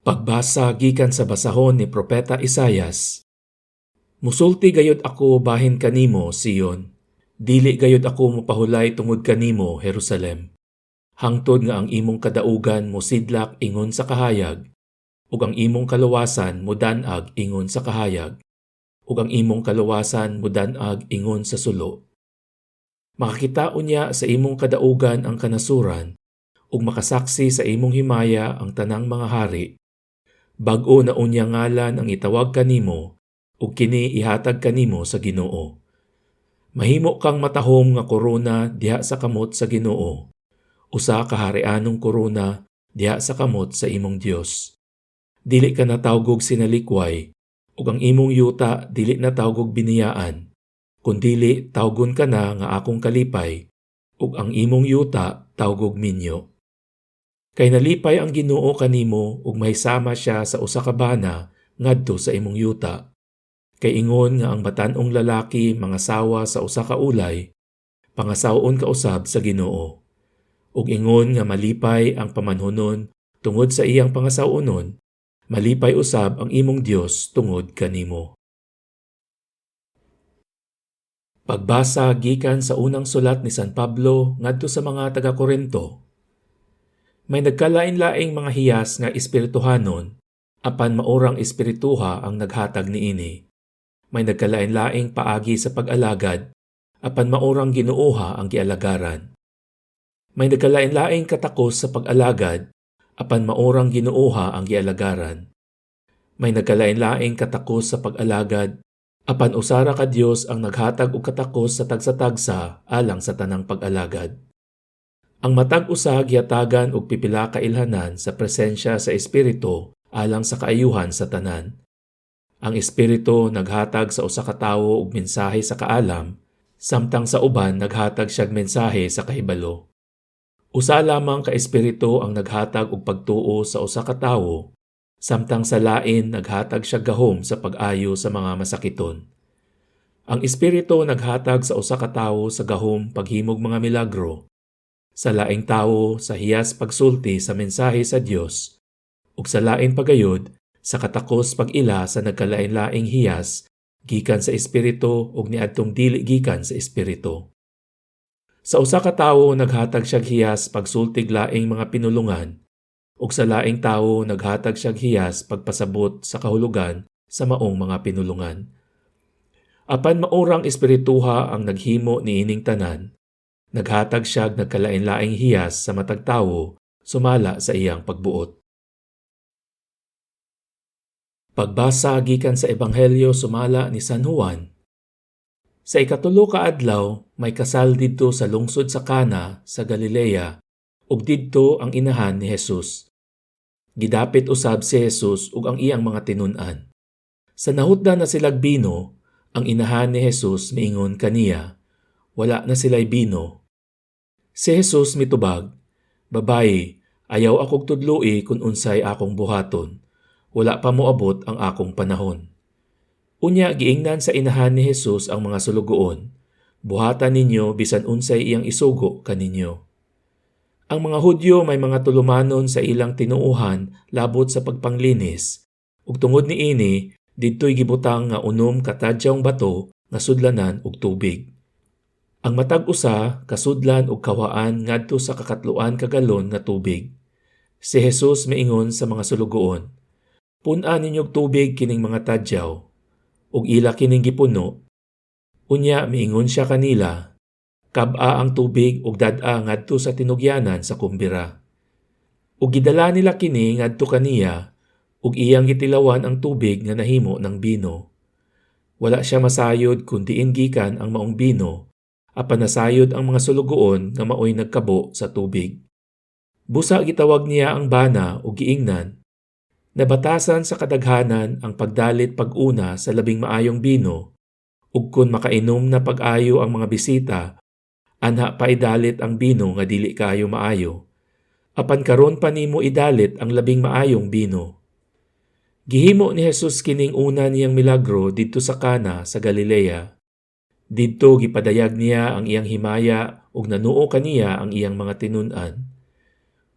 Pagbasa gikan sa basahon ni Propeta Isayas. Musulti gayud ako bahin kanimo, Sion. Dili gayud ako mopahulay tungod kanimo, Jerusalem. Hangtod nga ang imong kadaugan mosidlak ingon sa kahayag, ug ang imong kaluwasan modan-ag ingon sa kahayag, ug ang imong kaluwasan modan-ag ingon sa sulo. Makakitaon niya sa imong kadaugan ang kanasuran, ug makasaksi sa imong himaya ang tanang mga hari. Bag-o na unya ngalan ang itawag kanimo, ug kini ihatag kanimo sa Ginoo. Mahimo kang matahom nga korona diha sa kamot sa Ginoo, usa ka harianong korona diha sa kamot sa imong Dios. Dili ka natawgog sinalikway, ug ang imong yuta dili natawgog biniyaan, kundili tawgon ka na nga akong kalipay, ug ang imong yuta tawgog minyo. Kay nalipay ang Ginoo kanimo ug mahisama siya sa usa ka bana ngadto sa imong yuta. Kay ingon nga ang batan-ong lalaki mangasawa sa usa ka ulay, pangasawon ka usab sa Ginoo. Ug ingon nga malipay ang pamanhunon tungod sa iyang pangasawonon, malipay usab ang imong Dios tungod kanimo. Pagbasa gikan sa unang sulat ni San Pablo ngadto sa mga taga-Korinto. May nagkalain-laing mga hiyas nga espirituhanon, apan maorang espirituha ang naghatag niini. May nagkalain-laing paagi sa pag-alagad, apan maorang Ginooha ang gialagaran. May nagkalain-laing katakos sa pag-alagad, apan maorang Ginooha ang gialagaran. May nagkalain-laing katakos sa pag-alagad, apan usara ka Dios ang naghatag og katakos sa tagsa-tagsa alang sa tanang pag-alagad. Ang matag usa gihatagan og pipila ka ilhanan sa presensya sa Espiritu alang sa kaayuhan sa tanan. Ang Espiritu naghatag sa usa ka tawo og mensahe sa kaalam, samtang sa uban naghatag siyag mensahe sa kahibalo. Usa lamang ka Espiritu ang naghatag og pagtuo sa usa ka tawo, samtang sa lain naghatag siyag gahom sa pag-ayo sa mga masakiton. Ang Espiritu naghatag sa usa ka tawo sa gahom paghimog mga milagro, sa laing tawo sa hiyas pagsulti sa mensahe sa Dios, ug sa lain pagayod sa katakos pag-ila sa nagkalain-laing hiyas gikan sa Espiritu ug niadtong dili gikan sa Espiritu. Sa usa ka tawo naghatag siyag hiyas pagsultig laing mga pinulungan, ug sa laing tawo naghatag siyag hiyas pagpasabot sa kahulugan sa maong mga pinulungan. Apan maorang espirituha ang naghimo niining tanan, naghatag siyag nagkalain-laing hiyas sa matag tawo sumala sa iyang pagbuot. Pagbasa gikan sa Ebanghelyo sumala ni San Juan. Sa ikatulo ka adlaw may kasal didto sa lungsod sa Cana sa Galilea, ug didto ang inahan ni Jesus. Gidapit usab si Jesus ug ang iyang mga tinun-an. Sa nahutdan na silag bino, ang inahan ni Jesus miingon kaniya, wala na sila'y bino. Si Jesus mitubag, babayi, ayaw akong tudloi kung unsay akong buhaton. Wala pa moabot ang akong panahon. Unya giingnan sa inahan ni Jesus ang mga sulugoon, buhatan ninyo bisan unsay iyang isugo kaninyo. Ang mga Hudyo may mga tulumanon sa ilang tinuuhan labot sa pagpanglinis, ug tungod niini didtoy gibutang nga unom ka tadyawng bato nga sudlanan og tubig. Ang matag usa kasudlan og kawaan ngadto sa kakatluan ka galon nga tubig. Si Jesus miingon sa mga sulugoon, pun-an ninyog tubig kining mga tadyaw, ug ila kining gipuno. Unya miingon siya kanila, kab-a ang tubig ug dad-a ngadto sa tinugyanan sa kumbira. Ug gidala nila kini ngadto kaniya, ug iyang gitilawan ang tubig nga nahimo ng bino. Wala siya masayod kun diin gikan ang maong bino, apan nasayod ang mga sulugoon nga maoy nagkabo sa tubig. Busa gitawag niya ang bana ug giingnan, nabatasan sa kadaghanan ang pagdalit pag-una sa labing maayong bino, ug kun makainom na pag-ayo ang mga bisita, anha pa idalit ang bino nga dili kaayo maayo. Apan karon pa nimo idalit ang labing maayong bino. Gihimo ni Jesus kining una niyang milagro didto sa Cana sa Galilea. Didto gipadayag niya ang iyang himaya ug nanuo kaniya ang iyang mga tinun-an.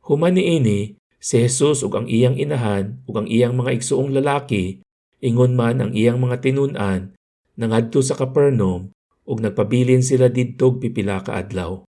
Human niini, Si Jesus ug ang iyang inahan ug ang iyang mga igsuong lalaki ingon man ang iyang mga tinun-an nangadto sa Capernaum ug nagpabilin sila didto og pipila ka adlaw.